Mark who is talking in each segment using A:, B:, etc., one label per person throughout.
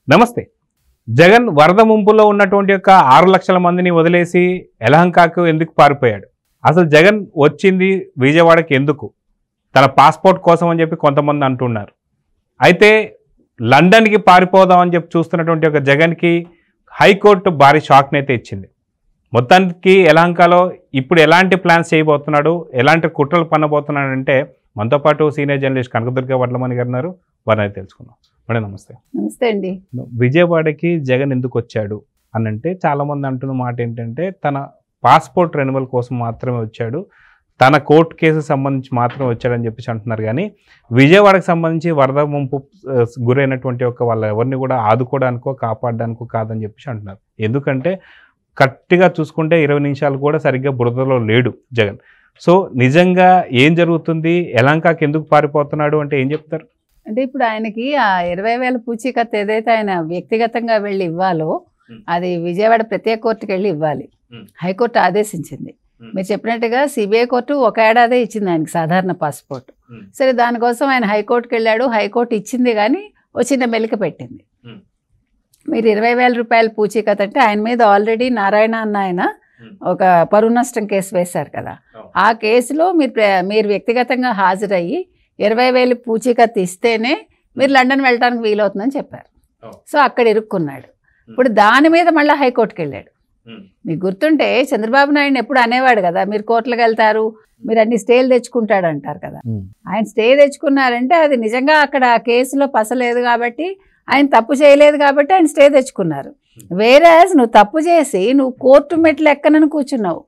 A: నమస్తే. జగన్ వరద ముంపులో ఉన్నటువంటి 6 లక్షల మందిని వదిలేసి యలహంకకు ఎందుకు పారిపోయాడు? అసలు జగన్ వచ్చింది విజయవాడకి ఎందుకు? తన పాస్పోర్ట్ కోసం అని చెప్పి కొంతమంది అంటున్నారు. అయితే లండన్కి పారిపోదామని చెప్పి చూస్తున్నటువంటి జగన్కి హైకోర్టు భారీ షాక్ని అయితే ఇచ్చింది. మొత్తానికి యలహంకలో ఇప్పుడు ఎలాంటి ప్లాన్స్ చేయబోతున్నాడు, ఎలాంటి కుట్రలు పన్నబోతున్నాడు అంటే మనతో పాటు సీనియర్ జర్నలిస్ట్ కనకదుర్గ వడ్లమణి గారు ఉన్నారు. వారిని తెలుసుకుందాం. మేడం నమస్తే.
B: నమస్తే అండి.
A: విజయవాడకి జగన్ ఎందుకు వచ్చాడు అని అంటే చాలామంది అంటున్న మాట ఏంటంటే తన పాస్పోర్ట్ రెన్యువల్ కోసం మాత్రమే వచ్చాడు, తన కోర్టు కేసు సంబంధించి మాత్రమే వచ్చాడని చెప్పేసి అంటున్నారు. కానీ విజయవాడకు సంబంధించి వరద ముంపు గురైనటువంటి వాళ్ళ ఎవరిని కూడా ఆదుకోవడానికో కాపాడడానికో కాదని చెప్పేసి అంటున్నారు. ఎందుకంటే కరెక్ట్గా చూసుకుంటే 20 నిమిషాలు కూడా సరిగ్గా బురదలో లేడు జగన్. సో నిజంగా ఏం జరుగుతుంది, యలహంకకి ఎందుకు పారిపోతున్నాడు అంటే ఏం చెప్తారు?
B: అంటే ఇప్పుడు ఆయనకి ఆ 20,000 పూచీకత్తు ఏదైతే ఆయన వ్యక్తిగతంగా వెళ్ళి ఇవ్వాలో అది విజయవాడ ప్రత్యేక కోర్టుకి వెళ్ళి ఇవ్వాలి. హైకోర్టు ఆదేశించింది. మీరు చెప్పినట్టుగా సిబిఐ కోర్టు 1 ఏడాదే ఇచ్చింది ఆయనకి సాధారణ పాస్పోర్ట్. సరే, దానికోసం ఆయన హైకోర్టుకి వెళ్ళాడు. హైకోర్టు ఇచ్చింది కానీ చిన్న మెలిక పెట్టింది. మీరు 20,000 రూపాయల పూచీకత్తు అంటే ఆయన మీద ఆల్రెడీ నారాయణ అన్న ఆయన ఒక పరువు నష్టం కేసు వేశారు కదా. ఆ కేసులో మీరు వ్యక్తిగతంగా హాజరయ్యి 20,000 పూచీకత్తు ఇస్తేనే మీరు లండన్ వెళ్ళడానికి వీలవుతుందని చెప్పారు. సో అక్కడ ఇరుక్కున్నాడు. ఇప్పుడు దాని మీద మళ్ళీ హైకోర్టుకి వెళ్ళాడు. మీకు గుర్తుంటే చంద్రబాబు నాయుడు ఎప్పుడు అనేవాడు కదా, మీరు కోర్టులకు వెళ్తారు, మీరు అన్ని స్టేలు తెచ్చుకుంటాడు అంటారు కదా. ఆయన స్టే తెచ్చుకున్నారంటే అది నిజంగా అక్కడ ఆ కేసులో పసలేదు కాబట్టి, ఆయన తప్పు చేయలేదు కాబట్టి ఆయన స్టే తెచ్చుకున్నారు. వేరేస్ నువ్వు తప్పు చేసి నువ్వు కోర్టు మెట్లు ఎక్కనని కూర్చున్నావు,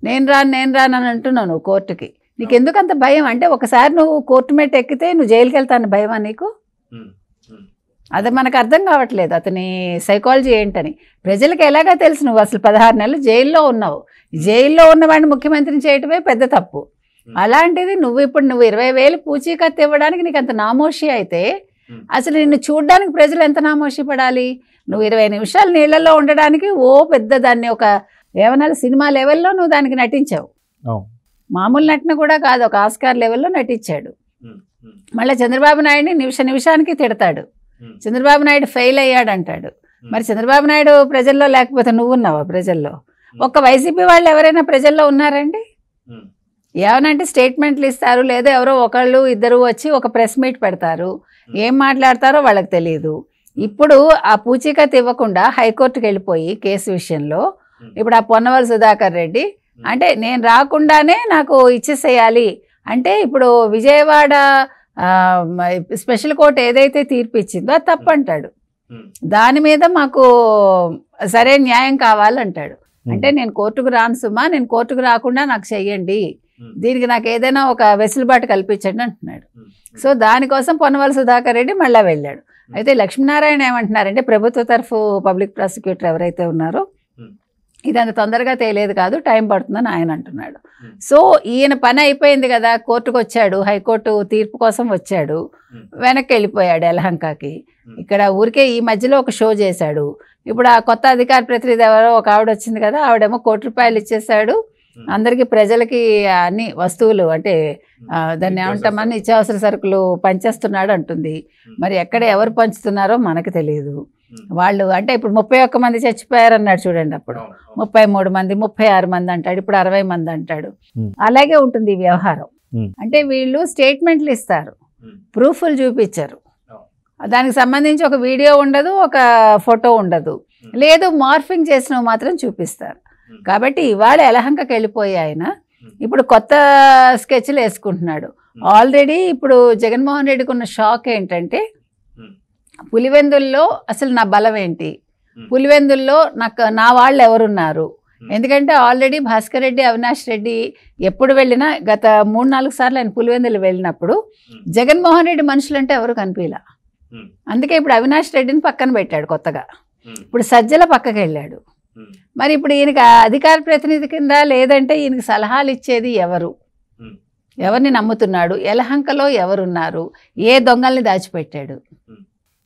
B: నేను రాను అని అంటున్నావు నువ్వు కోర్టుకి. నీకు ఎందుకు అంత భయం అంటే ఒకసారి నువ్వు కోర్టు మెట్టు ఎక్కితే నువ్వు జైలుకి వెళ్తాను భయమా నీకు? అది మనకు అర్థం కావట్లేదు అతని సైకాలజీ ఏంటని. ప్రజలకు ఎలాగా తెలుసు నువ్వు అసలు 16 నెలలు జైల్లో ఉన్నావు. జైల్లో ఉన్నవాడిని ముఖ్యమంత్రిని చేయటమే పెద్ద తప్పు. అలాంటిది నువ్వు 20,000 పూచీకత్తు ఇవ్వడానికి నీకు అంత నామోషి అయితే అసలు నిన్ను చూడడానికి ప్రజలు ఎంత నామోషి పడాలి? నువ్వు 20 నిమిషాలు నీళ్లలో ఉండడానికి పెద్ద దాన్ని ఒక ఏమన్నా సినిమా లెవెల్లో నువ్వు దానికి నటించావు. మామూలు నటన కూడా కాదు, ఒక ఆస్కార్ లెవెల్లో నటించాడు. మళ్ళీ చంద్రబాబు నాయుడిని నిమిషానికి తిడతాడు. చంద్రబాబు నాయుడు ఫెయిల్ అయ్యాడు అంటాడు. మరి చంద్రబాబు నాయుడు ప్రజల్లో లేకపోతే నువ్వు ఉన్నావా ప్రజల్లో? ఒక్క వైసీపీ వాళ్ళు ఎవరైనా ప్రజల్లో ఉన్నారండి? ఏమనంటే స్టేట్మెంట్లు ఇస్తారు, లేదా ఎవరో ఒకళ్ళు ఇద్దరు వచ్చి ఒక ప్రెస్ మీట్ పెడతారు, ఏం మాట్లాడతారో వాళ్ళకి తెలియదు. ఇప్పుడు ఆ పూచీకత్తు ఇవ్వకుండా హైకోర్టుకి వెళ్ళిపోయి కేసు విషయంలో ఇప్పుడు ఆ పొన్నవల్ సుధాకర్ రెడ్డి అంటే నేను రాకుండానే నాకు ఇచ్చేసేయాలి అంటే ఇప్పుడు విజయవాడ స్పెషల్ కోర్టు ఏదైతే తీర్పు ఇచ్చిందో అది తప్పు అంటాడు. దాని మీద మాకు సరైన న్యాయం కావాలంటాడు. అంటే నేను కోర్టుకు రాను సుమా, నేను కోర్టుకు రాకుండా నాకు చెయ్యండి, దీనికి నాకు ఏదైనా ఒక వెసులుబాటు కల్పించండి అంటున్నాడు. సో దానికోసం పొన్నవల్ సుధాకర్ రెడ్డి మళ్ళీ వెళ్ళాడు. అయితే లక్ష్మీనారాయణ ఏమంటున్నారంటే ప్రభుత్వ తరఫు పబ్లిక్ ప్రాసిక్యూటర్ ఎవరైతే ఉన్నారో ఇది అంత తొందరగా తేలేదు కాదు, టైం పడుతుందని ఆయన అంటున్నాడు. సో ఈయన పని అయిపోయింది కదా, కోర్టుకు వచ్చాడు, హైకోర్టు తీర్పు కోసం వచ్చాడు, వెనక్కి వెళ్ళిపోయాడు యలహంకకి. ఇక్కడ ఊరికే ఈ మధ్యలో ఒక షో చేశాడు. ఇప్పుడు ఆ కొత్త అధికార ప్రతినిధి ఎవరో ఒక ఆవిడ వచ్చింది కదా, ఆవిడేమో ₹1 ఇచ్చేసాడు అందరికీ, ప్రజలకి అన్ని వస్తువులు అంటే దాన్ని ఏమంటామని నిత్యావసర సరుకులు పంచేస్తున్నాడు అంటుంది. మరి ఎక్కడ ఎవరు పంచుతున్నారో మనకు తెలియదు. వాళ్ళు అంటే ఇప్పుడు 31 మంది చచ్చిపోయారు అన్నాడు చూడండి, అప్పుడు 33 మంది 36 మంది అంటాడు, ఇప్పుడు 60 మంది అంటాడు. అలాగే ఉంటుంది ఈ వ్యవహారం. అంటే వీళ్ళు స్టేట్మెంట్లు ఇస్తారు, ప్రూఫ్లు చూపించరు, దానికి సంబంధించి ఒక వీడియో ఉండదు, ఒక ఫోటో ఉండదు, లేదు మార్ఫింగ్ చేసినవి మాత్రం చూపిస్తారు. కాబట్టి ఇవాళ యలహంకకి వెళ్ళిపోయి ఆయన ఇప్పుడు కొత్త స్కెచ్లు వేసుకుంటున్నాడు. ఆల్రెడీ ఇప్పుడు జగన్మోహన్ రెడ్డికి ఉన్న షాక్ ఏంటంటే పులివెందుల్లో అసలు నా బలం ఏంటి, పులివెందుల్లో నా వాళ్ళు ఎవరున్నారు. ఎందుకంటే ఆల్రెడీ భాస్కర్ రెడ్డి, అవినాష్ రెడ్డి ఎప్పుడు వెళ్ళినా గత 3-4 సార్లు ఆయన పులివెందులు వెళ్ళినప్పుడు జగన్మోహన్ రెడ్డి మనుషులంటే ఎవరు కనిపించలా. అందుకే ఇప్పుడు అవినాష్ రెడ్డిని పక్కన పెట్టాడు కొత్తగా, ఇప్పుడు సజ్జల పక్కకి వెళ్ళాడు. మరి ఇప్పుడు ఈయనకి అధికార ప్రతినిధి కింద లేదంటే ఈయనకి సలహాలు ఇచ్చేది ఎవరు, ఎవరిని నమ్ముతున్నాడు, యలహంకలో ఎవరున్నారు, ఏ దొంగల్ని దాచిపెట్టాడు?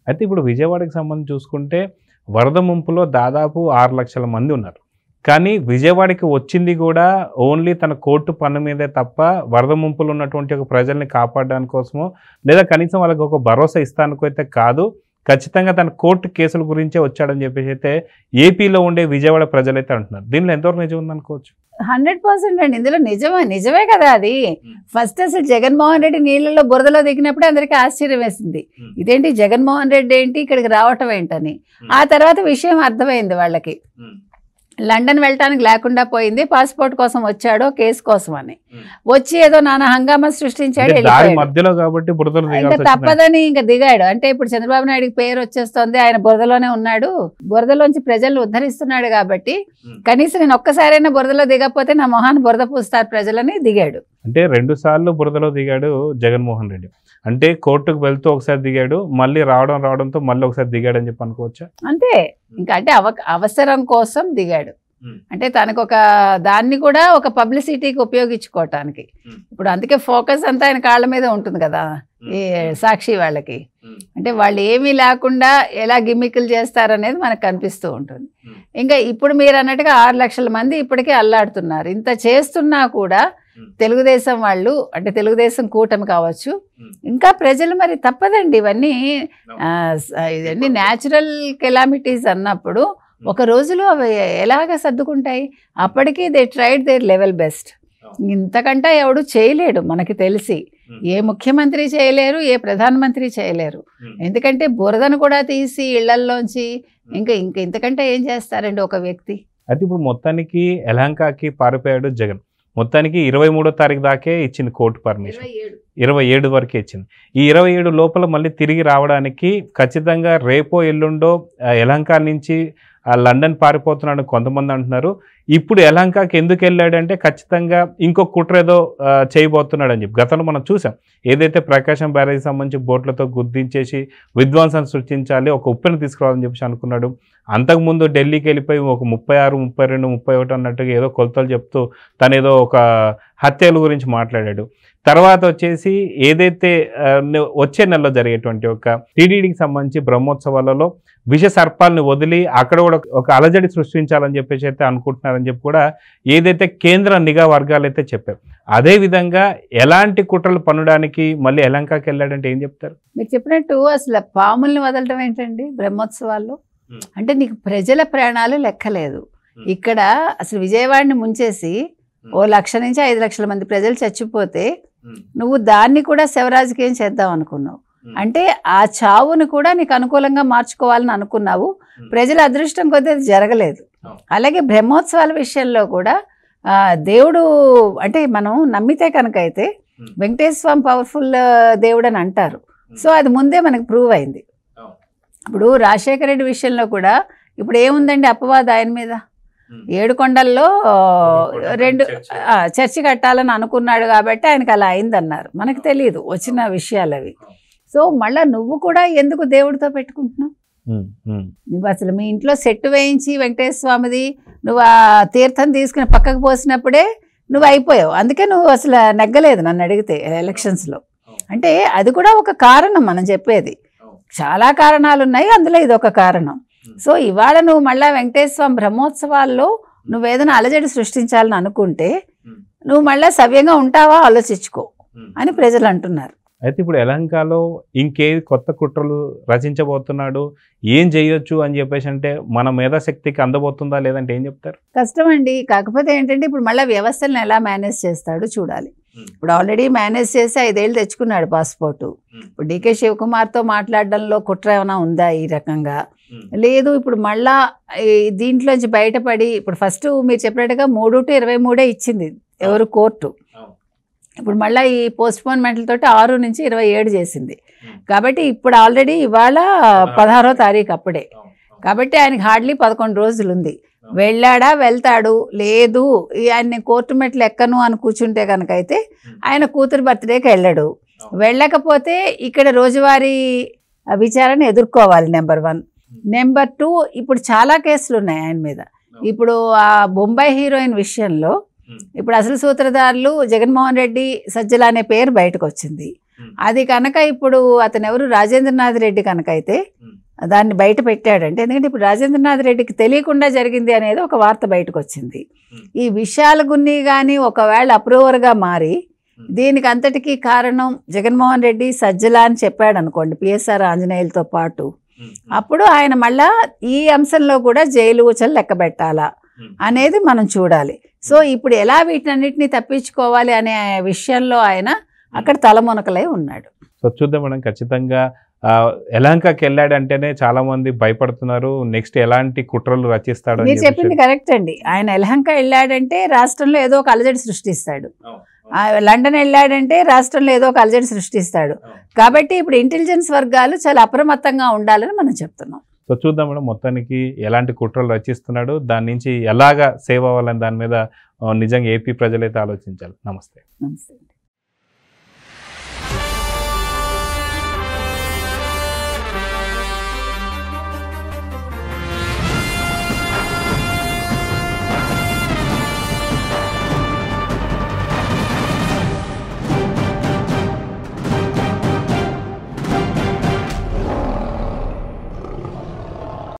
A: అయితే ఇప్పుడు విజయవాడకి సంబంధించి చూసుకుంటే వరద ముంపులో దాదాపు 6 లక్షల మంది ఉన్నారు. కానీ విజయవాడకి వచ్చింది కూడా ఓన్లీ తన కోర్టు పన్ను మీదే తప్ప వరద ముంపులు ఉన్నటువంటి ప్రజల్ని కాపాడడానికి కోసమో లేదా కనీసం వాళ్ళకి ఒక భరోసా ఇస్తానికైతే కాదు. ఖచ్చితంగా తన కోర్టు కేసుల గురించే వచ్చాడని చెప్పేసి అయితే ఏపీలో ఉండే విజయవాడ ప్రజలైతే అంటున్నారు. దీనిలో ఎంతవరకు నిజం ఉందనుకోవచ్చు?
B: 100% అండి. ఇందులో నిజమే కదా అది. ఫస్ట్ అసలు జగన్మోహన్ రెడ్డి నీళ్ళలో బురదలో దిగినప్పుడే అందరికీ ఆశ్చర్యం వేసింది. ఇదేంటి జగన్మోహన్ రెడ్డి ఏంటి ఇక్కడికి రావటం ఏంటని. ఆ తర్వాత విషయం అర్థమైంది వాళ్ళకి. లండన్ వెళ్ళటానికి లేకుండా పోయింది, పాస్పోర్ట్ కోసం వచ్చాడో కేసు కోసం అని. వచ్చి ఏదో నానా హంగామా సృష్టించాడు, ఇంకా తప్పదని ఇంకా దిగాడు. అంటే ఇప్పుడు చంద్రబాబు నాయుడికి పేరు వచ్చేస్తుంది, ఆయన బురదలోనే ఉన్నాడు, బురదలోంచి ప్రజలను ఉద్ధరిస్తున్నాడు కాబట్టి కనీసం నేను ఒక్కసారైనా బురదలో దిగకపోతే నా మొహాన్ని బురద పూస్తారు ప్రజలని దిగాడు.
A: అంటే 2 సార్లు బురదలో దిగాడు జగన్మోహన్ రెడ్డి. అంటే కోర్టుకు వెళ్తూ ఒకసారి దిగాడు, మళ్ళీ రావడంతో మళ్ళీ ఒకసారి దిగాడు అని చెప్పి అనుకోవచ్చా?
B: అంతే. ఇంకా అంటే అవసరం కోసం దిగాడు. అంటే తనకు ఒక దాన్ని కూడా ఒక పబ్లిసిటీకి ఉపయోగించుకోవటానికి. ఇప్పుడు అందుకే ఫోకస్ అంతా ఆయన కాళ్ళ మీద ఉంటుంది కదా ఈ సాక్షి వాళ్ళకి. అంటే వాళ్ళు ఏమీ లేకుండా ఎలా గిమ్మికులు చేస్తారనేది మనకు కనిపిస్తూ ఉంటుంది. ఇంకా ఇప్పుడు మీరు అన్నట్టుగా 6 లక్షల మంది ఇప్పటికే అల్లాడుతున్నారు. ఇంత చేస్తున్నా కూడా తెలుగుదేశం వాళ్ళు, అంటే తెలుగుదేశం కూటమి కావచ్చు, ఇంకా ప్రజలు మరి తప్పదండి ఇవన్నీ. ఇవన్నీ న్యాచురల్ కెలామిటీస్ అన్నప్పుడు ఒక రోజులో అవి ఎలాగ సర్దుకుంటాయి. అప్పటికీ they tried their level best. ఇంతకంటే ఎవడు చేయలేడు మనకి తెలిసి. ఏ ముఖ్యమంత్రి చేయలేరు, ఏ ప్రధానమంత్రి చేయలేరు. ఎందుకంటే బురదను కూడా తీసి ఇళ్లల్లోంచి ఇంకా ఇంతకంటే ఏం చేస్తారండి ఒక వ్యక్తి.
A: అయితే ఇప్పుడు మొత్తానికి యలహంకకి పారిపోయాడు జగన్. మొత్తానికి 23వ తారీఖు దాకే ఇచ్చింది కోర్టు పర్మిషన్. 27 వరకే ఇచ్చింది. ఈ 27 లోపల మళ్ళీ తిరిగి రావడానికి ఖచ్చితంగా రేపో ఎల్లుండో యలహంక నుంచి లండన్ పారిపోతున్నాడు కొంతమంది అంటున్నారు. ఇప్పుడు యలహంకకి ఎందుకు వెళ్ళాడంటే ఖచ్చితంగా ఇంకొక కుట్ర ఏదో చేయబోతున్నాడు అని చెప్పి గతంలో మనం చూసాం. ఏదైతే ప్రకాశం బ్యారేజ్ సంబంధించి బోట్లతో గుర్తించేసి విధ్వంసం సృష్టించాలి, ఒక ఉప్పెను తీసుకురావాలని చెప్పి అనుకున్నాడు. అంతకుముందు ఢిల్లీకి వెళ్ళిపోయి ఒక 36, 32, 31 అన్నట్టుగా ఏదో కొలతలు చెప్తూ తనేదో ఒక హత్యల గురించి మాట్లాడాడు. తర్వాత వచ్చేసి ఏదైతే వచ్చే నెలలో జరిగేటువంటి ఒక టీటీడీకి సంబంధించి బ్రహ్మోత్సవాలలో విష సర్పాలను వదిలి అక్కడ కూడా ఒక అలజడి సృష్టించాలని చెప్పేసి అయితే అనుకుంటున్నారని చెప్పి కూడా ఏదైతే కేంద్ర నిఘా వర్గాలు అయితే చెప్పారు. అదేవిధంగా ఎలాంటి కుట్రలు పన్నడానికి మళ్ళీ యలహంకకి వెళ్ళాడంటే ఏం చెప్తారు?
B: మీరు చెప్పినట్టు అసలు పాముల్ని వదలటం ఏంటండి బ్రహ్మోత్సవాల్లో? అంటే నీకు ప్రజల ప్రాణాలు లెక్కలేదు. ఇక్కడ అసలు విజయవాడని ముంచేసి 1 లక్ష నుంచి 5 లక్షల మంది ప్రజలు చచ్చిపోతే నువ్వు దాన్ని కూడా శవరాజకీయం చేద్దాం అనుకున్నావు. అంటే ఆ చావును కూడా నీకు అనుకూలంగా మార్చుకోవాలని అనుకున్నావు. ప్రజల అదృష్టం కొద్దీ అది జరగలేదు. అలాగే బ్రహ్మోత్సవాల విషయంలో కూడా దేవుడు అంటే మనం నమ్మితే కనుక అయితే వెంకటేశ్వర స్వామి పవర్ఫుల్ దేవుడు అని అంటారు. సో అది ముందే మనకు ప్రూవ్ అయింది. ఇప్పుడు రాజశేఖర రెడ్డి విషయంలో కూడా ఇప్పుడు ఏముందండి అపవాదం ఆయన మీద? 7 కొండల్లో 2 చర్చి కట్టాలని అనుకున్నాడు కాబట్టి ఆయనకు అలా అయిందన్నారు. మనకు తెలియదు వచ్చిన విషయాలు అవి. సో మళ్ళీ నువ్వు కూడా ఎందుకు దేవుడితో పెట్టుకుంటున్నావు? నువ్వు అసలు మీ ఇంట్లో సెట్ వేయించి వెంకటేశ్వర స్వామిది నువ్వు ఆ తీర్థం తీసుకుని పక్కకు పోసినప్పుడే నువ్వు అయిపోయావు. అందుకే నువ్వు అసలు నెగ్గలేదు నన్ను అడిగితే ఎలక్షన్స్లో. అంటే అది కూడా ఒక కారణం మనం చెప్పేది. చాలా కారణాలు ఉన్నాయి, అందులో ఇది ఒక కారణం. సో ఇవాళ నువ్వు మళ్ళీ వెంకటేశ్వర స్వామి బ్రహ్మోత్సవాల్లో నువ్వేదైనా అలజడి సృష్టించాలని అనుకుంటే నువ్వు మళ్ళీ సవ్యంగా ఉంటావా ఆలోచించుకో అని ప్రజలు అంటున్నారు.
A: అయితే ఇప్పుడు యలహంకలో ఇంకే కొత్త కుట్రలు రచించబోతున్నాడు, ఏం చేయొచ్చు అని చెప్పేసి అంటే మన మేధాశక్తికి అందబోతుందా లేదంటే ఏం చెప్తారు?
B: కష్టం అండి. కాకపోతే ఏంటంటే ఇప్పుడు మళ్ళీ వ్యవస్థలను ఎలా మేనేజ్ చేస్తాడో చూడాలి. ఇప్పుడు ఆల్రెడీ మేనేజ్ చేసి 5 ఏళ్ళు తెచ్చుకున్నాడు పాస్పోర్టు. ఇప్పుడు డీకే శివకుమార్తో మాట్లాడడంలో కుట్ర ఏమైనా ఉందా ఈ రకంగా? లేదు. ఇప్పుడు మళ్ళా దీంట్లోంచి బయటపడి ఇప్పుడు ఫస్ట్ మీరు చెప్పినట్టుగా 3 to 23 ఇచ్చింది ఎవరు కోర్టు. ఇప్పుడు మళ్ళీ ఈ పోస్ట్పోన్మెంట్లతోటి 6 నుంచి 27 చేసింది. కాబట్టి ఇప్పుడు ఆల్రెడీ ఇవాళ 16వ తారీఖు అప్పుడే. కాబట్టి ఆయనకి హార్డ్లీ 11 రోజులు ఉంది. వెళ్ళాడా వెళ్తాడు, లేదు ఆయన్ని కోర్టు మెట్లు ఎక్కను అని కూర్చుంటే కనుక అయితే ఆయన కూతురు బర్త్డేకి వెళ్ళాడు. వెళ్ళకపోతే ఇక్కడ రోజువారీ విచారణ ఎదుర్కోవాలి. నెంబర్ 1. నెంబర్ 2 ఇప్పుడు చాలా కేసులు ఉన్నాయి ఆయన మీద. ఇప్పుడు ఆ బొంబాయి హీరోయిన్ విషయంలో ఇప్పుడు అసలు సూత్రధారులు జగన్మోహన్ రెడ్డి సజ్జల అనే పేరు బయటకు వచ్చింది. అది కనుక ఇప్పుడు అతను ఎవరు రాజేంద్రనాథ్ రెడ్డి కనుక అయితే దాన్ని బయట పెట్టాడంటే, ఎందుకంటే ఇప్పుడు రాజేంద్రనాథ్ రెడ్డికి తెలియకుండా జరిగింది అనేది ఒక వార్త బయటకు వచ్చింది. ఈ విషయాల గున్ని కానీ ఒకవేళ అప్రూవర్గా మారి దీనికి అంతటికీ కారణం జగన్మోహన్ రెడ్డి సజ్జల అని చెప్పాడు అనుకోండి, పిఎస్ఆర్ ఆంజనేయులతో పాటు, అప్పుడు ఆయన మళ్ళా ఈ అంశంలో కూడా జైలు ఊచలు లెక్క పెట్టాలా అనేది మనం చూడాలి. సో ఇప్పుడు ఎలా వీటన్నిటిని తప్పించుకోవాలి అనే విషయంలో ఆయన అక్కడ తలమునకలై ఉన్నాడు.
A: సో చూద్దాం మేడం, ఖచ్చితంగా యలహంకకి వెళ్ళాడంటేనే చాలా మంది భయపడుతున్నారు. నెక్స్ట్ ఎలాంటి కుట్రలు రచిస్తాడు?
B: మీరు చెప్పింది కరెక్ట్ అండి. ఆయన యలహంక వెళ్ళాడంటే రాష్ట్రంలో ఏదో ఒక అలజడి సృష్టిస్తాడు. లండన్ వెళ్ళాడంటే రాష్ట్రంలో ఏదో ఒక అలజడి సృష్టిస్తాడు. కాబట్టి ఇప్పుడు ఇంటెలిజెన్స్ వర్గాలు చాలా అప్రమత్తంగా ఉండాలని మనం చెప్తున్నాం.
A: సో చూద్దాం మేడం, మొత్తానికి ఎలాంటి కుట్రలు రచిస్తున్నాడు, దాని నుంచి ఎలాగా సేవ్ అవ్వాలని దాని మీద నిజంగా ఏపీ ప్రజలైతే ఆలోచించాలి. నమస్తే.
B: నమస్తే.